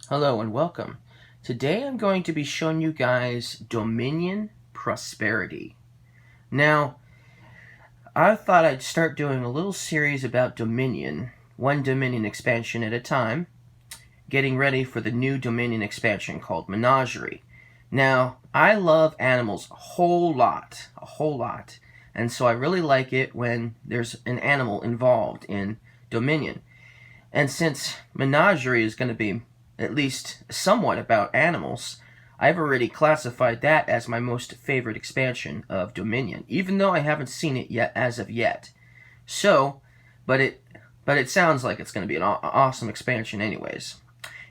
Hello and welcome. Today I'm going to be showing you guys Dominion Prosperity. Now, I thought I'd start doing a little series about Dominion, one Dominion expansion at a time, getting ready for the new Dominion expansion called Menagerie. Now, I love animals a whole lot, and so I really like it when there's an animal involved in Dominion. And since Menagerie is going to be at least somewhat about animals, I've already classified that as my most favorite expansion of Dominion, even though I haven't seen it yet as of yet. So, but it sounds like it's going to be an awesome expansion anyways.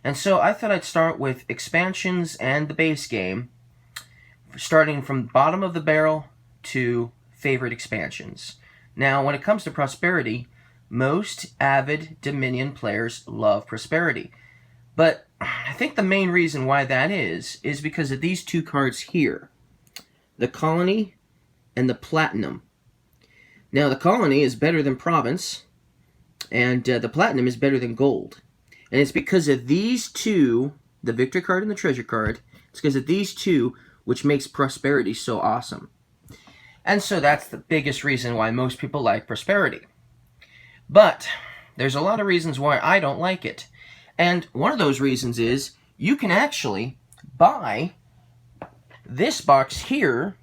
And so I thought I'd start with expansions and the base game, starting from bottom of the barrel to favorite expansions. Now, when it comes to Prosperity, most avid Dominion players love Prosperity. But I think the main reason why that is because of these two cards here. The Colony and the Platinum. Now, the Colony is better than Province, and the Platinum is better than Gold. And it's because of these two, the Victory card and the Treasure card, it's because of these two which makes Prosperity so awesome. And so that's the biggest reason why most people like Prosperity. But there's a lot of reasons why I don't like it. And one of those reasons is you can actually buy this box here,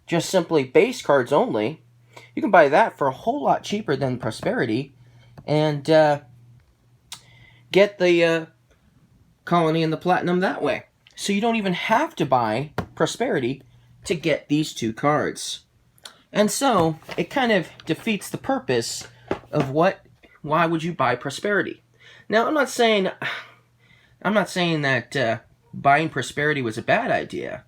just simply base cards only. You can buy that for a whole lot cheaper than Prosperity and get the Colony and the Platinum that way. So you don't even have to buy Prosperity to get these two cards. And so it kind of defeats the purpose of why would you buy Prosperity? Now, I'm not saying that buying Prosperity was a bad idea,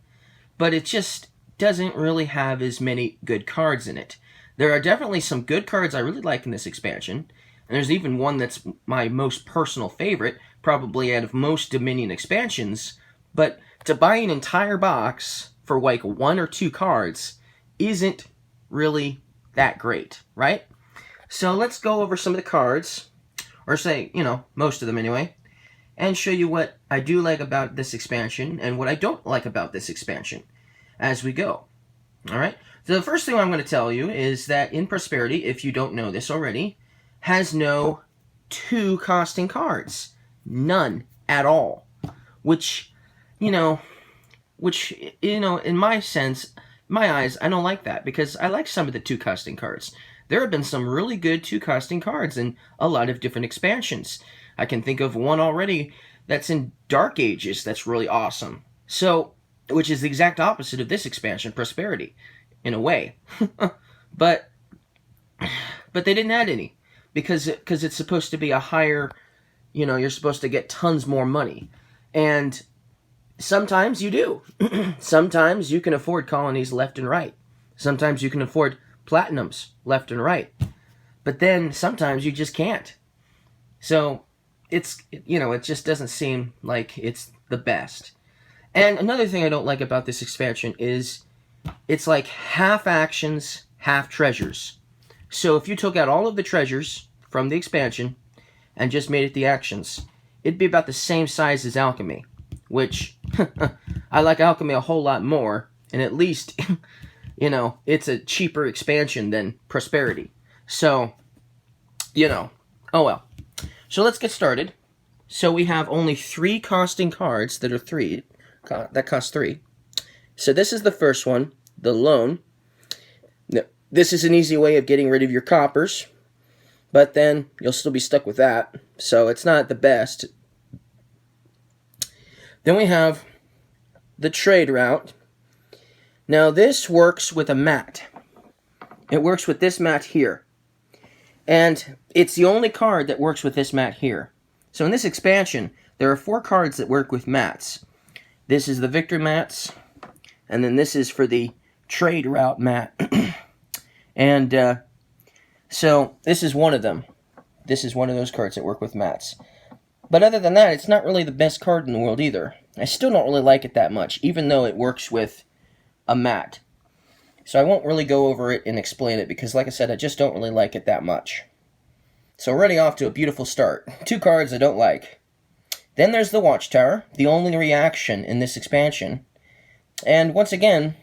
but it just doesn't really have as many good cards in it. There are definitely some good cards I really like in this expansion, and there's even one that's my most personal favorite, probably out of most Dominion expansions, but to buy an entire box for like one or two cards isn't really that great, right? So let's go over some of the cards, or say, most of them anyway, and show you what I do like about this expansion and what I don't like about this expansion as we go. Alright? So the first thing I'm going to tell you is that in Prosperity, if you don't know this already, has no two costing cards. None at all. Which, in my sense, my eyes, I don't like that because I like some of the two costing cards. There have been some really good two-costing cards in a lot of different expansions. I can think of one already that's in Dark Ages that's really awesome. So, which is the exact opposite of this expansion, Prosperity, in a way. but they didn't add any because it's supposed to be a higher, you're supposed to get tons more money. And sometimes you do. Sometimes you can afford colonies left and right. Sometimes you can afford Platinums left and right, but then sometimes you just can't. So it just doesn't seem like it's the best. And another thing I don't like about this expansion is it's like half actions, half treasures. So if you took out all of the treasures from the expansion and just made it the actions, it'd be about the same size as Alchemy, which I like Alchemy a whole lot more, and at least it's a cheaper expansion than Prosperity. So, oh well. So let's get started. So we have only 3 costing cards that cost 3. So this is the first one, the Loan. This is an easy way of getting rid of your coppers, but then you'll still be stuck with that. So it's not the best. Then we have the Trade Route. Now this works with a mat. It works with this mat here. And it's the only card that works with this mat here. So in this expansion, there are 4 cards that work with mats. This is the Victory mats, and then this is for the Trade Route mat. And so this is one of them. This is one of those cards that work with mats. But other than that, it's not really the best card in the world either. I still don't really like it that much, even though it works with a mat. So I won't really go over it and explain it because, like I said, I just don't really like it that much. So already off to a beautiful start. 2 cards I don't like. Then there's the Watchtower, the only reaction in this expansion. And once again,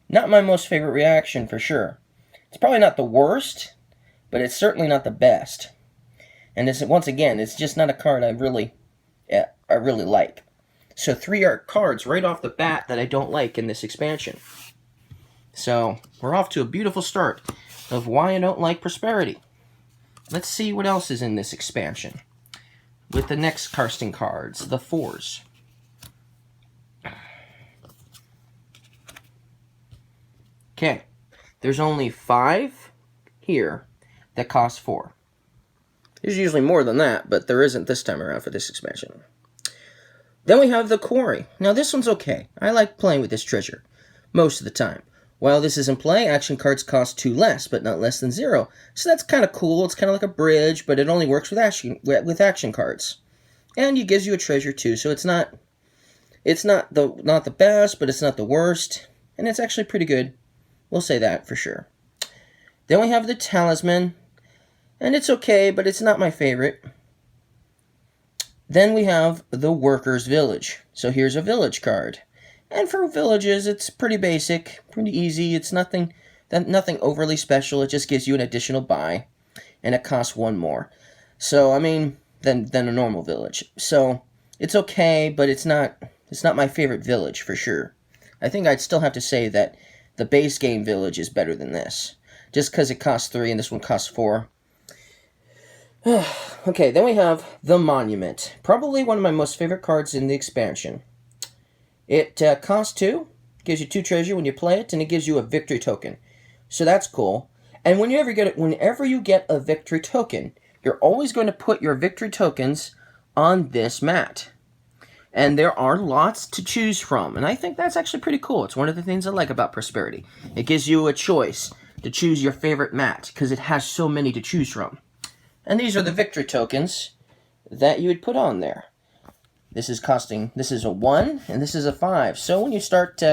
not my most favorite reaction for sure. It's probably not the worst, but it's certainly not the best. And once again, it's just not a card I really like. So 3 are cards right off the bat that I don't like in this expansion. So we're off to a beautiful start of why I don't like Prosperity. Let's see what else is in this expansion. With the next casting cards, the 4s. Okay, there's only 5 here that cost 4. There's usually more than that, but there isn't this time around for this expansion. Then we have the Quarry. Now this one's okay. I like playing with this treasure most of the time. While this is in play, action cards cost 2 less, but not less than 0. So that's kind of cool. It's kind of like a bridge, but it only works with action cards. And it gives you a treasure too, so it's not the best, but it's not the worst, and it's actually pretty good. We'll say that for sure. Then we have the Talisman, and it's okay, but it's not my favorite. Then we have the Workers' Village. So here's a village card. And for villages, it's pretty basic, pretty easy. It's nothing overly special. It just gives you an additional buy, and it costs 1 more. So, I mean, than a normal village. So, it's okay, but it's not my favorite village for sure. I think I'd still have to say that the base game village is better than this. Just because it costs 3 and this one costs 4. Okay, then we have the Monument. Probably one of my most favorite cards in the expansion. It costs 2, gives you 2 treasure when you play it, and it gives you a victory token. So that's cool. And whenever you get a victory token, you're always going to put your victory tokens on this mat. And there are lots to choose from, and I think that's actually pretty cool. It's one of the things I like about Prosperity. It gives you a choice to choose your favorite mat, because it has so many to choose from. And these are the victory tokens that you would put on there. This is a 1, and this is a 5. So when you start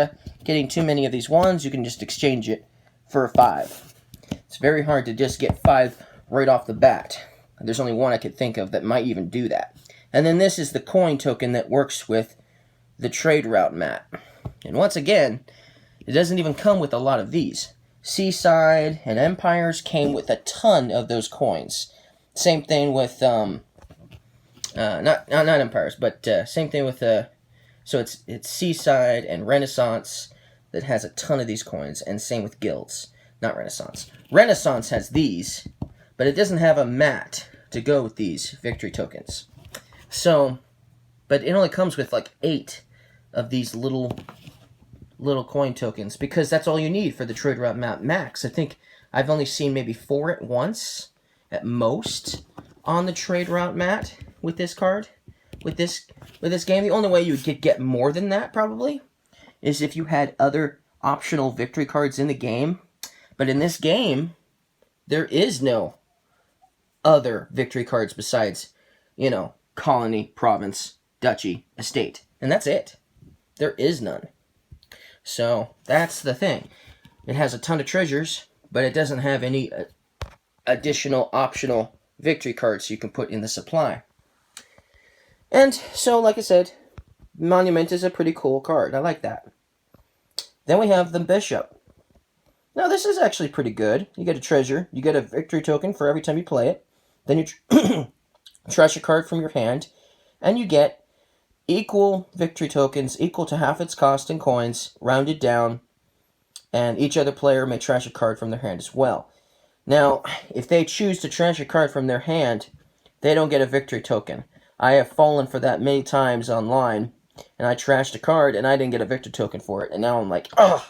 getting too many of these 1s, you can just exchange it for a 5. It's very hard to just get 5 right off the bat. There's only one I could think of that might even do that. And then this is the coin token that works with the trade route mat. And once again, it doesn't even come with a lot of these. Seaside and Empires came with a ton of those coins. Same thing with not Empires, but same thing with so it's Seaside and Renaissance that has a ton of these coins, and same with Guilds, not Renaissance. Renaissance has these, but it doesn't have a mat to go with these victory tokens. So, but it only comes with like 8 of these little coin tokens, because that's all you need for the trade route map max. I think I've only seen maybe 4 at once, at most, on the trade route mat with this card, with this game. The only way you could get more than that, probably, is if you had other optional victory cards in the game. But in this game, there is no other victory cards besides, colony, province, duchy, estate. And that's it. There is none. So, that's the thing. It has a ton of treasures, but it doesn't have any additional optional victory cards you can put in the supply. And so, like I said, Monument is a pretty cool card. I like that. Then we have the Bishop. Now, this is actually pretty good. You get a treasure. You get a victory token for every time you play it. Then you trash a card from your hand, and you get equal victory tokens, equal to half its cost in coins, rounded down, and each other player may trash a card from their hand as well. Now, if they choose to trash a card from their hand, they don't get a victory token. I have fallen for that many times online, and I trashed a card, and I didn't get a victory token for it, and now I'm like, ugh!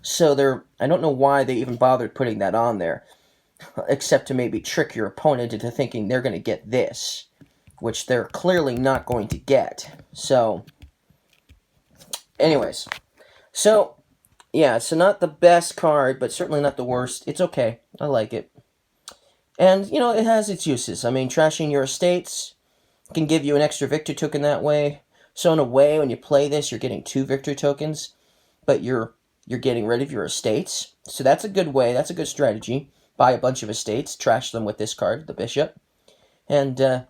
So I don't know why they even bothered putting that on there, except to maybe trick your opponent into thinking they're going to get this, which they're clearly not going to get. So, anyways. So, yeah, it's not the best card, but certainly not the worst. It's okay. I like it. And, it has its uses. I mean, trashing your estates can give you an extra victory token that way. So, in a way, when you play this, you're getting 2 victory tokens, but you're getting rid of your estates. So that's a good way. That's a good strategy. Buy a bunch of estates, trash them with this card, the Bishop. And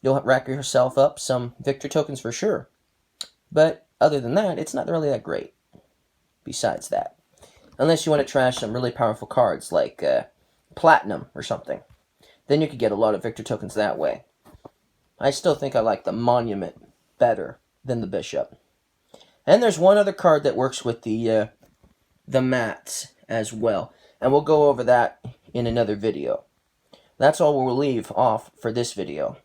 You'll rack yourself up some victory tokens for sure. But other than that, it's not really that great. Besides that. Unless you want to trash some really powerful cards like Platinum or something. Then you could get a lot of victory tokens that way. I still think I like the Monument better than the Bishop. And there's one other card that works with the mats as well. And we'll go over that in another video. That's all we'll leave off for this video.